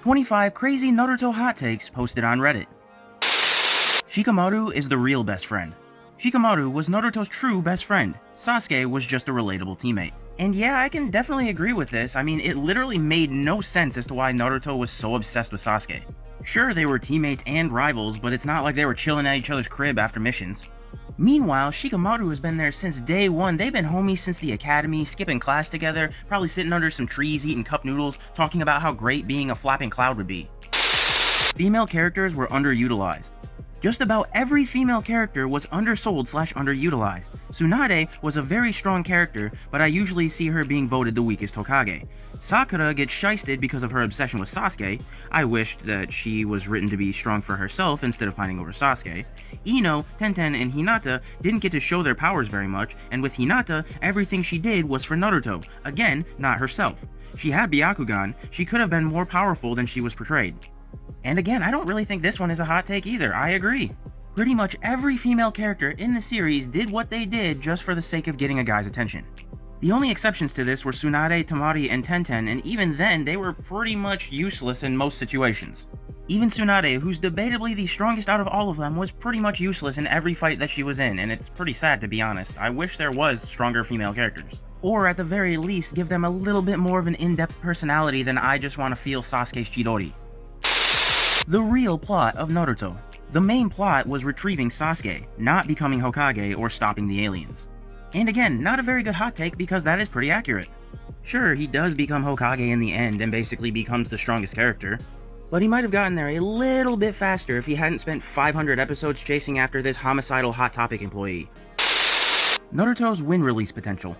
25 crazy Naruto hot takes posted on Reddit. Shikamaru is the real best friend. Shikamaru was Naruto's true best friend. Sasuke was just a relatable teammate. And yeah, I can definitely agree with this. I mean, it literally made no sense as to why Naruto was so obsessed with Sasuke. Sure, they were teammates and rivals, but it's not like they were chilling at each other's crib after missions. Meanwhile, Shikamaru has been there since day one. They've been homies since the academy, skipping class together, probably sitting under some trees eating cup noodles, talking about how great being a flapping cloud would be. Female characters were underutilized. Just about every female character was undersold/underutilized. Tsunade was a very strong character, but I usually see her being voted the weakest Hokage. Sakura gets shysted because of her obsession with Sasuke. I wished that she was written to be strong for herself instead of pining over Sasuke. Ino, Tenten, and Hinata didn't get to show their powers very much, and with Hinata, everything she did was for Naruto. Again, not herself. She had Byakugan. She could have been more powerful than she was portrayed. And again, I don't really think this one is a hot take either, I agree. Pretty much every female character in the series did what they did just for the sake of getting a guy's attention. The only exceptions to this were Tsunade, Tamari, and Tenten, and even then, they were pretty much useless in most situations. Even Tsunade, who's debatably the strongest out of all of them, was pretty much useless in every fight that she was in, and it's pretty sad to be honest. I wish there was stronger female characters. Or at the very least, give them a little bit more of an in-depth personality than I just want to feel Sasuke's Chidori. The real plot of Naruto. The main plot was retrieving Sasuke, not becoming Hokage or stopping the aliens. And again, not a very good hot take because that is pretty accurate. Sure, he does become Hokage in the end and basically becomes the strongest character, but he might have gotten there a little bit faster if he hadn't spent 500 episodes chasing after this homicidal Hot Topic employee. Naruto's win release potential.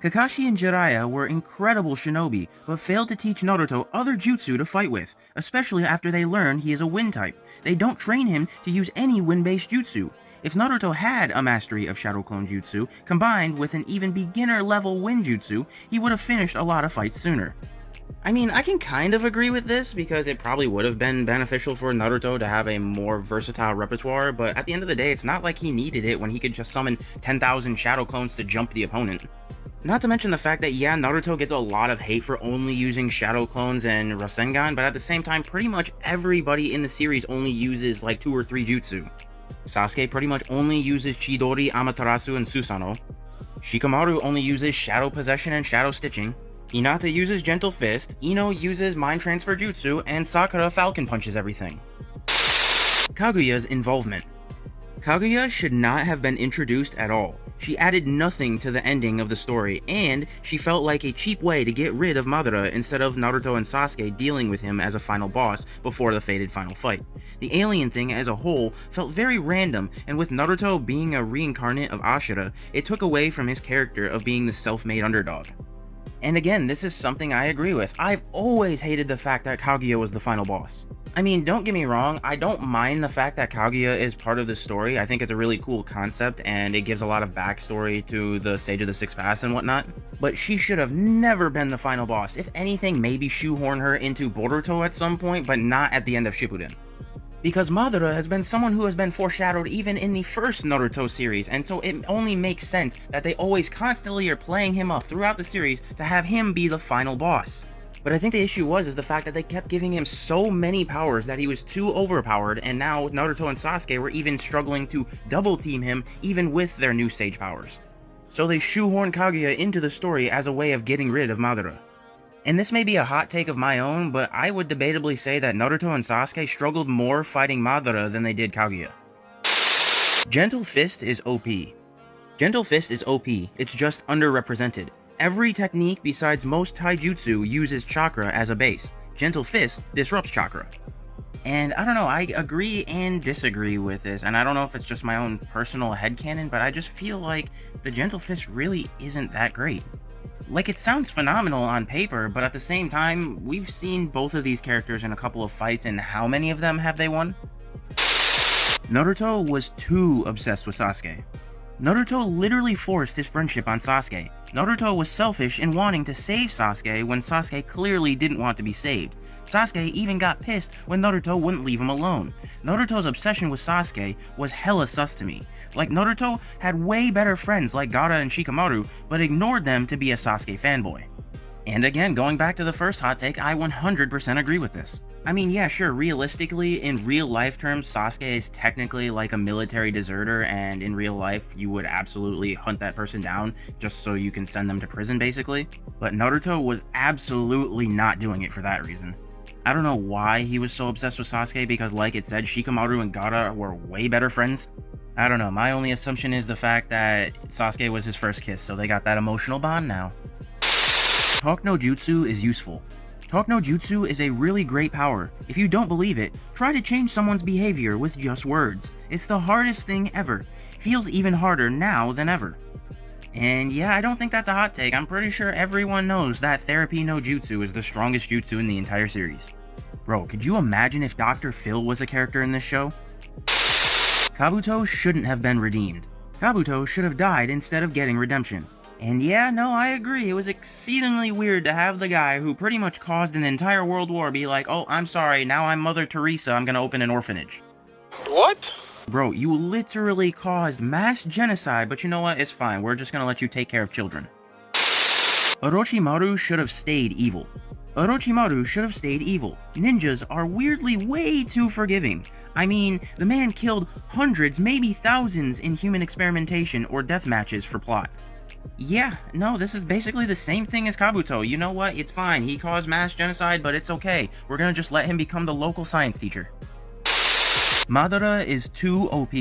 Kakashi and Jiraiya were incredible shinobi, but failed to teach Naruto other jutsu to fight with, especially after they learn he is a wind type. They don't train him to use any wind-based jutsu. If Naruto had a mastery of Shadow Clone Jutsu, combined with an even beginner-level wind jutsu, he would have finished a lot of fights sooner. I mean, I can kind of agree with this, because it probably would have been beneficial for Naruto to have a more versatile repertoire, but at the end of the day, it's not like he needed it when he could just summon 10,000 Shadow Clones to jump the opponent. Not to mention the fact that, yeah, Naruto gets a lot of hate for only using Shadow Clones and Rasengan, but at the same time, pretty much everybody in the series only uses like 2 or 3 jutsu. Sasuke pretty much only uses Chidori, Amaterasu, and Susanoo. Shikamaru only uses Shadow Possession and Shadow Stitching. Hinata uses Gentle Fist, Ino uses Mind Transfer Jutsu, and Sakura Falcon Punches everything. Kaguya's involvement. Kaguya should not have been introduced at all. She added nothing to the ending of the story, and she felt like a cheap way to get rid of Madara instead of Naruto and Sasuke dealing with him as a final boss before the fated final fight. The alien thing as a whole felt very random, and with Naruto being a reincarnate of Ashura, it took away from his character of being the self-made underdog. And again, this is something I agree with. I've always hated the fact that Kaguya was the final boss. I mean, don't get me wrong, I don't mind the fact that Kaguya is part of the story. I think it's a really cool concept, and it gives a lot of backstory to the Sage of the Six Paths and whatnot. But she should have never been the final boss. If anything, maybe shoehorn her into Boruto at some point, but not at the end of Shippuden. Because Madara has been someone who has been foreshadowed even in the first Naruto series, and so it only makes sense that they always constantly are playing him up throughout the series to have him be the final boss. But I think the issue was the fact that they kept giving him so many powers that he was too overpowered, and now Naruto and Sasuke were even struggling to double team him even with their new sage powers. So they shoehorned Kaguya into the story as a way of getting rid of Madara. And this may be a hot take of my own, but I would debatably say that Naruto and Sasuke struggled more fighting Madara than they did Kaguya. Gentle Fist is OP. Gentle Fist is OP, it's just underrepresented. Every technique besides most taijutsu uses chakra as a base. Gentle Fist disrupts chakra. And I don't know, I agree and disagree with this, and I don't know if it's just my own personal headcanon, but I just feel like the Gentle Fist really isn't that great. Like, it sounds phenomenal on paper, but at the same time, we've seen both of these characters in a couple of fights, and how many of them have they won? Naruto was too obsessed with Sasuke. Naruto literally forced his friendship on Sasuke. Naruto was selfish in wanting to save Sasuke when Sasuke clearly didn't want to be saved. Sasuke even got pissed when Naruto wouldn't leave him alone. Naruto's obsession with Sasuke was hella sus to me. Like, Naruto had way better friends like Gaara and Shikamaru, but ignored them to be a Sasuke fanboy. And again, going back to the first hot take, I 100% agree with this. I mean, yeah, sure, realistically, in real life terms, Sasuke is technically like a military deserter, and in real life, you would absolutely hunt that person down just so you can send them to prison, basically. But Naruto was absolutely not doing it for that reason. I don't know why he was so obsessed with Sasuke, because like it said, Shikamaru and Gaara were way better friends. I don't know, my only assumption is the fact that Sasuke was his first kiss, so they got that emotional bond now. Talk no Jutsu is useful. Talk no Jutsu is a really great power. If you don't believe it, try to change someone's behavior with just words. It's the hardest thing ever. Feels even harder now than ever. And yeah, I don't think that's a hot take. I'm pretty sure everyone knows that Therapy no Jutsu is the strongest jutsu in the entire series. Bro, could you imagine if Dr. Phil was a character in this show? Kabuto shouldn't have been redeemed. Kabuto should have died instead of getting redemption. And yeah, no, I agree, it was exceedingly weird to have the guy who pretty much caused an entire world war be like, oh, I'm sorry, now I'm Mother Teresa, I'm gonna open an orphanage. What? Bro, you literally caused mass genocide, but you know what, it's fine, we're just gonna let you take care of children. Orochimaru should have stayed evil. Orochimaru should have stayed evil. Ninjas are weirdly way too forgiving. I mean, the man killed hundreds, maybe thousands in human experimentation or death matches for plot. Yeah, no, this is basically the same thing as Kabuto. You know what? It's fine. He caused mass genocide, but it's okay. We're gonna just let him become the local science teacher. Madara is too OP.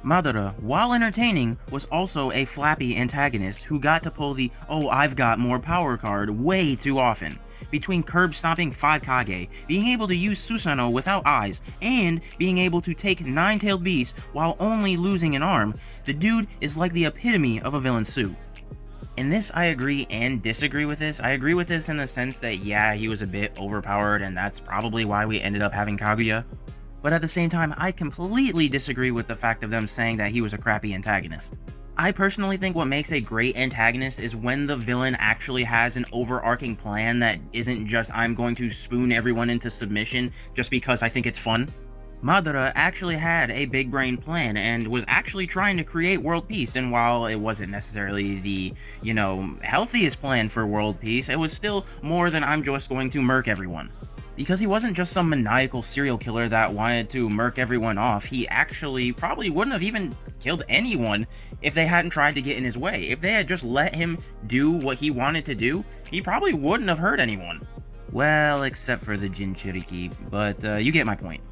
Madara, while entertaining, was also a flappy antagonist who got to pull the "oh, I've got more power" card way too often. Between curb stomping 5 Kage, being able to use Susanoo without eyes, and being able to take 9-tailed beasts while only losing an arm, the dude is like the epitome of a villain suit. In this, I agree and disagree with this. I agree with this in the sense that, yeah, he was a bit overpowered, and that's probably why we ended up having Kaguya. But at the same time, I completely disagree with the fact of them saying that he was a crappy antagonist. I personally think what makes a great antagonist is when the villain actually has an overarching plan that isn't just, I'm going to spoon everyone into submission just because I think it's fun. Madara actually had a big brain plan and was actually trying to create world peace, and while it wasn't necessarily the, healthiest plan for world peace, it was still more than I'm just going to murk everyone. Because he wasn't just some maniacal serial killer that wanted to murk everyone off, he actually probably wouldn't have even killed anyone if they hadn't tried to get in his way. If they had just let him do what he wanted to do, he probably wouldn't have hurt anyone. Well, except for the Jinchuriki, but you get my point.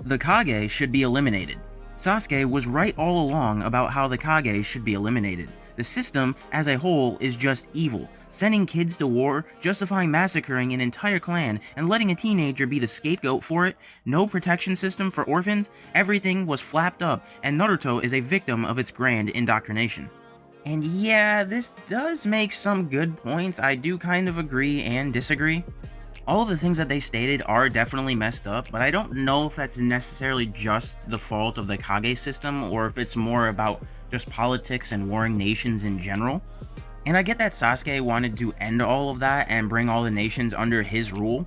The Kage should be eliminated. Sasuke was right all along about how the Kage should be eliminated. The system, as a whole, is just evil. Sending kids to war, justifying massacring an entire clan, and letting a teenager be the scapegoat for it, no protection system for orphans, everything was flapped up, and Naruto is a victim of its grand indoctrination. And yeah, this does make some good points. I do kind of agree and disagree. All of the things that they stated are definitely messed up, but I don't know if that's necessarily just the fault of the Kage system, or if it's more about just politics and warring nations in general. And I get that Sasuke wanted to end all of that and bring all the nations under his rule,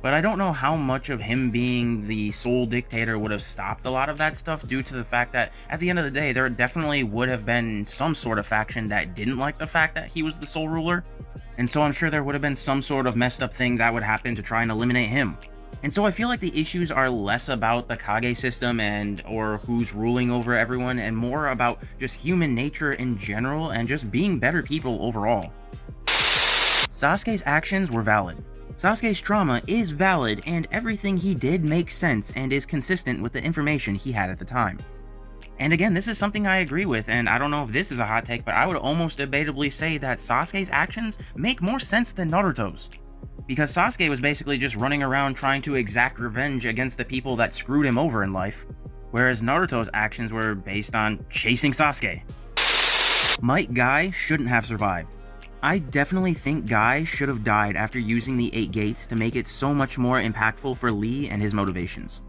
but I don't know how much of him being the sole dictator would have stopped a lot of that stuff, due to the fact that at the end of the day, there definitely would have been some sort of faction that didn't like the fact that he was the sole ruler. And so I'm sure there would have been some sort of messed up thing that would happen to try and eliminate him. And so I feel like the issues are less about the Kage system or who's ruling over everyone, and more about just human nature in general and just being better people overall. Sasuke's actions were valid. Sasuke's trauma is valid, and everything he did makes sense and is consistent with the information he had at the time. And again, this is something I agree with, and I don't know if this is a hot take, but I would almost debatably say that Sasuke's actions make more sense than Naruto's. Because Sasuke was basically just running around trying to exact revenge against the people that screwed him over in life, whereas Naruto's actions were based on chasing Sasuke. Might Guy shouldn't have survived. I definitely think Guy should have died after using the 8 gates to make it so much more impactful for Lee and his motivations.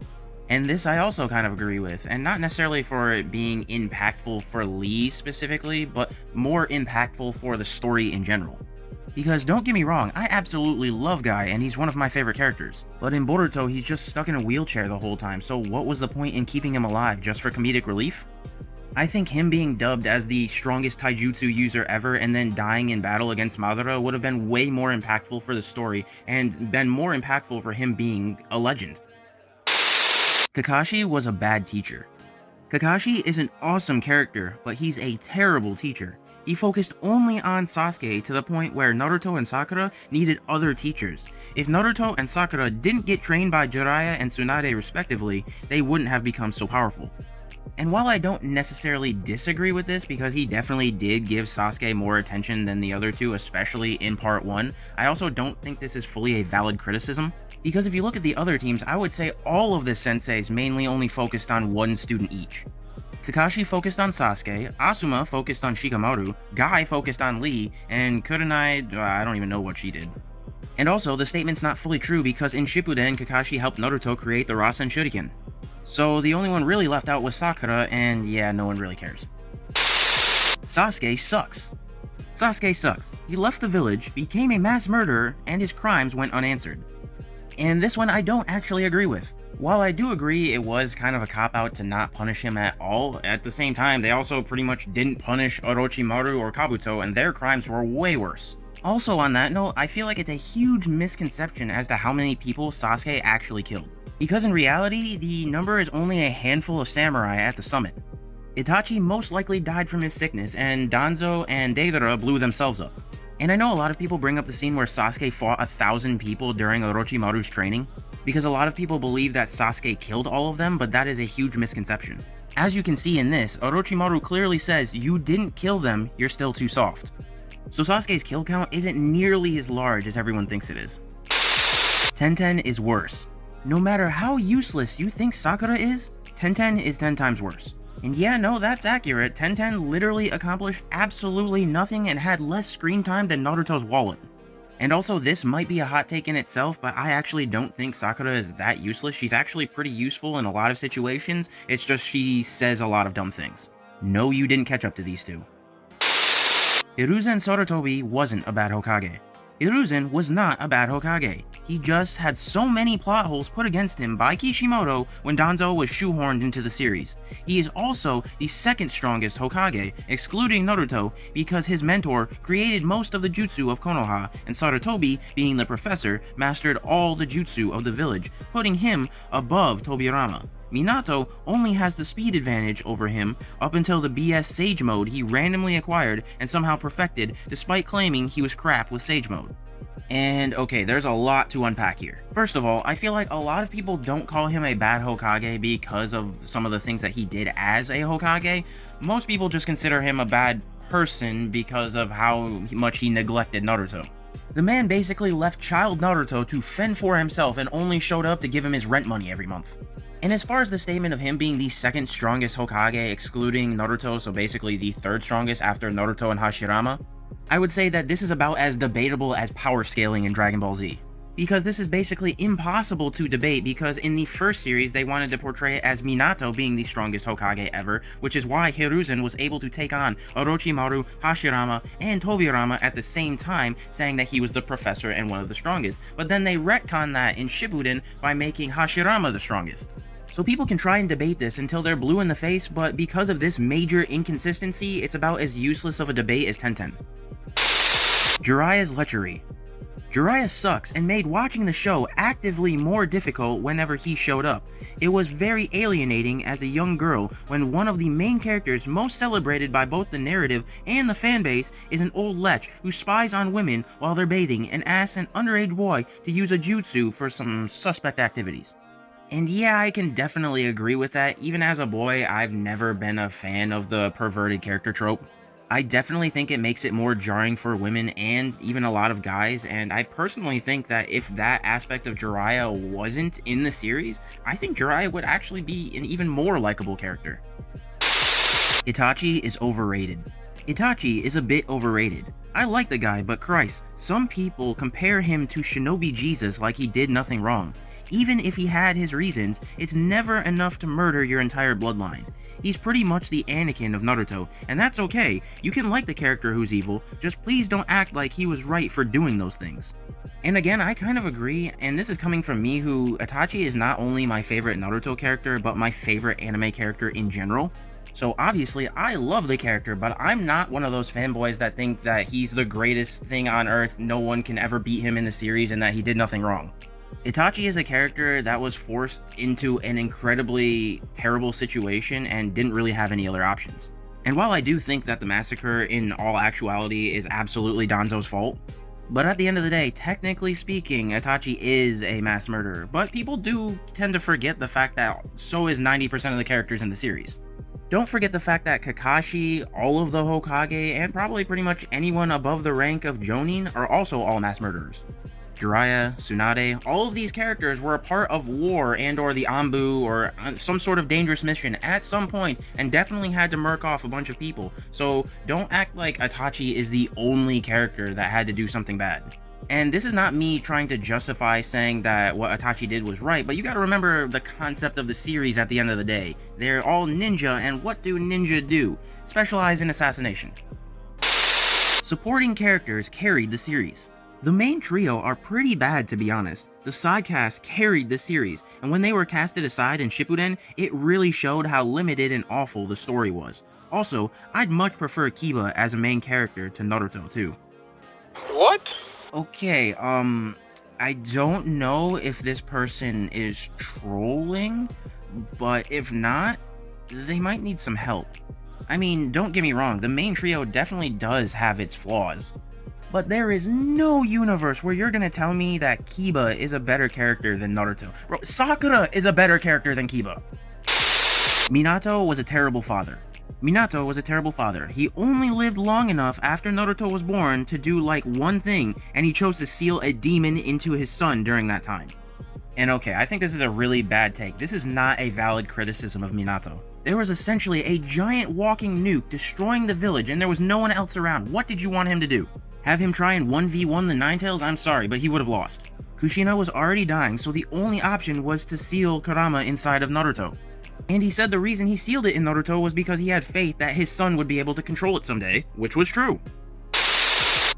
And this I also kind of agree with, and not necessarily for it being impactful for Lee specifically, but more impactful for the story in general. Because don't get me wrong, I absolutely love Guy and he's one of my favorite characters, but in Boruto he's just stuck in a wheelchair the whole time, so what was the point in keeping him alive, just for comedic relief? I think him being dubbed as the strongest taijutsu user ever and then dying in battle against Madara would have been way more impactful for the story and been more impactful for him being a legend. Kakashi was a bad teacher. Kakashi is an awesome character, but he's a terrible teacher. He focused only on Sasuke to the point where Naruto and Sakura needed other teachers. If Naruto and Sakura didn't get trained by Jiraiya and Tsunade respectively, they wouldn't have become so powerful. And while I don't necessarily disagree with this because he definitely did give Sasuke more attention than the other two, especially in part 1, I also don't think this is fully a valid criticism. Because if you look at the other teams, I would say all of the senseis mainly only focused on one student each. Kakashi focused on Sasuke, Asuma focused on Shikamaru, Guy focused on Lee, and Kurenai, I don't even know what she did. And also, the statement's not fully true because in Shippuden, Kakashi helped Naruto create the Rasen Shuriken. So the only one really left out was Sakura, and yeah, no one really cares. Sasuke sucks. Sasuke sucks. He left the village, became a mass murderer, and his crimes went unanswered. And this one I don't actually agree with. While I do agree it was kind of a cop-out to not punish him at all, at the same time they also pretty much didn't punish Orochimaru or Kabuto, and their crimes were way worse. Also on that note, I feel like it's a huge misconception as to how many people Sasuke actually killed. Because in reality, the number is only a handful of samurai at the summit. Atachi most likely died from his sickness, and Danzo and Deidara blew themselves up. And I know a lot of people bring up the scene where Sasuke fought 1,000 people during Orochimaru's training, because a lot of people believe that Sasuke killed all of them, but that is a huge misconception. As you can see in this, Orochimaru clearly says, "You didn't kill them, you're still too soft." So Sasuke's kill count isn't nearly as large as everyone thinks it is. Tenten is worse. No matter how useless you think Sakura is, Tenten is 10 times worse. And yeah, no, that's accurate. Tenten literally accomplished absolutely nothing and had less screen time than Naruto's wallet. And also, this might be a hot take in itself, but I actually don't think Sakura is that useless. She's actually pretty useful in a lot of situations, it's just she says a lot of dumb things. No, you didn't catch up to these two. Hiruzen Sarutobi wasn't a bad Hokage. Hiruzen was not a bad Hokage. He just had so many plot holes put against him by Kishimoto when Danzo was shoehorned into the series. He is also the second strongest Hokage, excluding Naruto, because his mentor created most of the jutsu of Konoha, and Sarutobi, being the professor, mastered all the jutsu of the village, putting him above Tobirama. Minato only has the speed advantage over him up until the BS Sage Mode he randomly acquired and somehow perfected despite claiming he was crap with Sage Mode. And okay, there's a lot to unpack here. First of all, I feel like a lot of people don't call him a bad Hokage because of some of the things that he did as a Hokage. Most people just consider him a bad person because of how much he neglected Naruto. The man basically left child Naruto to fend for himself and only showed up to give him his rent money every month. And as far as the statement of him being the second strongest Hokage, excluding Naruto, so basically the third strongest after Naruto and Hashirama, I would say that this is about as debatable as power scaling in Dragon Ball Z. Because this is basically impossible to debate because in the first series they wanted to portray it as Minato being the strongest Hokage ever, which is why Hiruzen was able to take on Orochimaru, Hashirama, and Tobirama at the same time, saying that he was the professor and one of the strongest. But then they retconned that in Shippuden by making Hashirama the strongest. So people can try and debate this until they're blue in the face, but because of this major inconsistency, it's about as useless of a debate as Tenten. Jiraiya's lechery. Jiraiya sucks and made watching the show actively more difficult whenever he showed up. It was very alienating as a young girl when one of the main characters most celebrated by both the narrative and the fanbase is an old lech who spies on women while they're bathing and asks an underage boy to use a jutsu for some suspect activities. And yeah, I can definitely agree with that. Even as a boy, I've never been a fan of the perverted character trope. I definitely think it makes it more jarring for women and even a lot of guys, and I personally think that if that aspect of Jiraiya wasn't in the series, I think Jiraiya would actually be an even more likable character. Itachi is overrated. Itachi is a bit overrated. I like the guy, but Christ, some people compare him to Shinobi Jesus like he did nothing wrong. Even if he had his reasons, it's never enough to murder your entire bloodline. He's pretty much the Anakin of Naruto, and that's okay. You can like the character who's evil, just please don't act like he was right for doing those things. And again, I kind of agree, and this is coming from me who Atachi is not only my favorite Naruto character, but my favorite anime character in general. So obviously, I love the character, but I'm not one of those fanboys that think that he's the greatest thing on earth, no one can ever beat him in the series, and that he did nothing wrong. Itachi is a character that was forced into an incredibly terrible situation and didn't really have any other options. And while I do think that the massacre in all actuality is absolutely Danzo's fault, but at the end of the day, technically speaking, Atachi is a mass murderer, but people do tend to forget the fact that so is 90% of the characters in the series. Don't forget the fact that Kakashi, all of the Hokage, and probably pretty much anyone above the rank of Jonin are also all mass murderers. Jiraiya, Tsunade, all of these characters were a part of war and or the Anbu or some sort of dangerous mission at some point and definitely had to murk off a bunch of people, so don't act like Atachi is the only character that had to do something bad. And this is not me trying to justify saying that what Atachi did was right, but you gotta remember the concept of the series at the end of the day. They're all ninja, and what do ninja do? Specialize in assassination. Supporting characters carried the series. The main trio are pretty bad, to be honest. The side cast carried the series, and when they were casted aside in Shippuden, it really showed how limited and awful the story was. Also, I'd much prefer Kiba as a main character to Naruto too. What? Okay, I don't know if this person is trolling, but if not, they might need some help. I mean, don't get me wrong, the main trio definitely does have its flaws. But there is no universe where you're gonna tell me that Kiba is a better character than Naruto. Bro, Sakura is a better character than Kiba. Minato was a terrible father. He only lived long enough after Naruto was born to do like one thing, and he chose to seal a demon into his son during that time. And okay, I think this is a really bad take. This is not a valid criticism of Minato. There was essentially a giant walking nuke destroying the village and there was no one else around. What did you want him to do? Have him try and 1v1 the Ninetales? I'm sorry, but he would have lost. Kushina was already dying, so the only option was to seal Kurama inside of Naruto. And he said the reason he sealed it in Naruto was because he had faith that his son would be able to control it someday, which was true.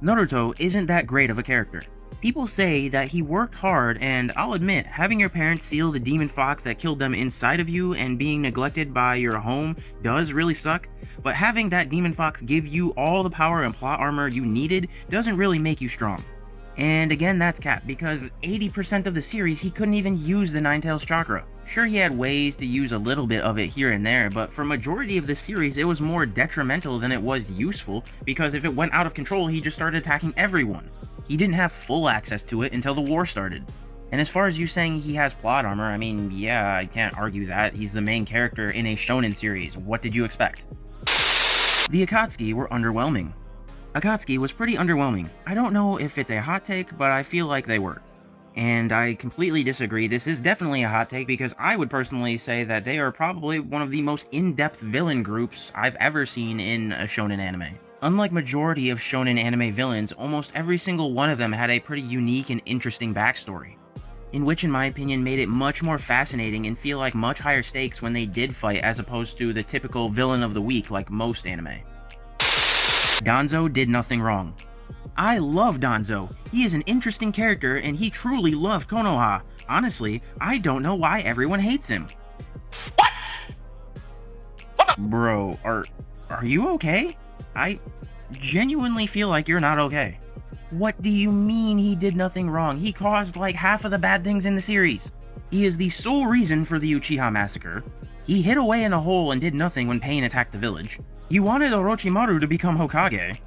Naruto isn't that great of a character. People say that he worked hard, and I'll admit, having your parents seal the demon fox that killed them inside of you and being neglected by your home does really suck, but having that demon fox give you all the power and plot armor you needed doesn't really make you strong. And again, that's cap, because 80% of the series he couldn't even use the Ninetales chakra. Sure, he had ways to use a little bit of it here and there, but for majority of the series it was more detrimental than it was useful, because if it went out of control he just started attacking everyone. He didn't have full access to it until the war started. And as far as you saying he has plot armor, I mean, yeah, I can't argue that. He's the main character in a shonen series. What did you expect? The Akatsuki were underwhelming. Akatsuki was pretty underwhelming. I don't know if it's a hot take, but I feel like they were. And I completely disagree. This is definitely a hot take because I would personally say that they are probably one of the most in-depth villain groups I've ever seen in a shonen anime. Unlike majority of shonen anime villains, almost every single one of them had a pretty unique and interesting backstory, in which in my opinion made it much more fascinating and feel like much higher stakes when they did fight as opposed to the typical villain of the week like most anime. Danzo did nothing wrong. I love Danzo. He is an interesting character and he truly loved Konoha. Honestly, I don't know why everyone hates him. What? Bro, are you okay? I genuinely feel like you're not okay. What do you mean he did nothing wrong? He caused like half of the bad things in the series. He is the sole reason for the Uchiha massacre. He hid away in a hole and did nothing when Pain attacked the village. You wanted Orochimaru to become Hokage.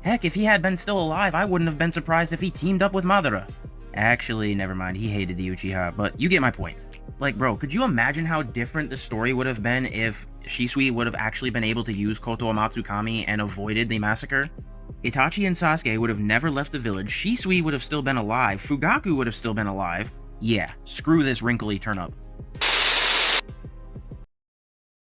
Heck, if he had been still alive, I wouldn't have been surprised if he teamed up with Madara. Actually, never mind, he hated the Uchiha, but you get my point. Like, bro, could you imagine how different the story would have been if Shisui would have actually been able to use Koto Amatsukami and avoided the massacre? Itachi and Sasuke would have never left the village, Shisui would have still been alive, Fugaku would have still been alive. Yeah, screw this wrinkly turn-up.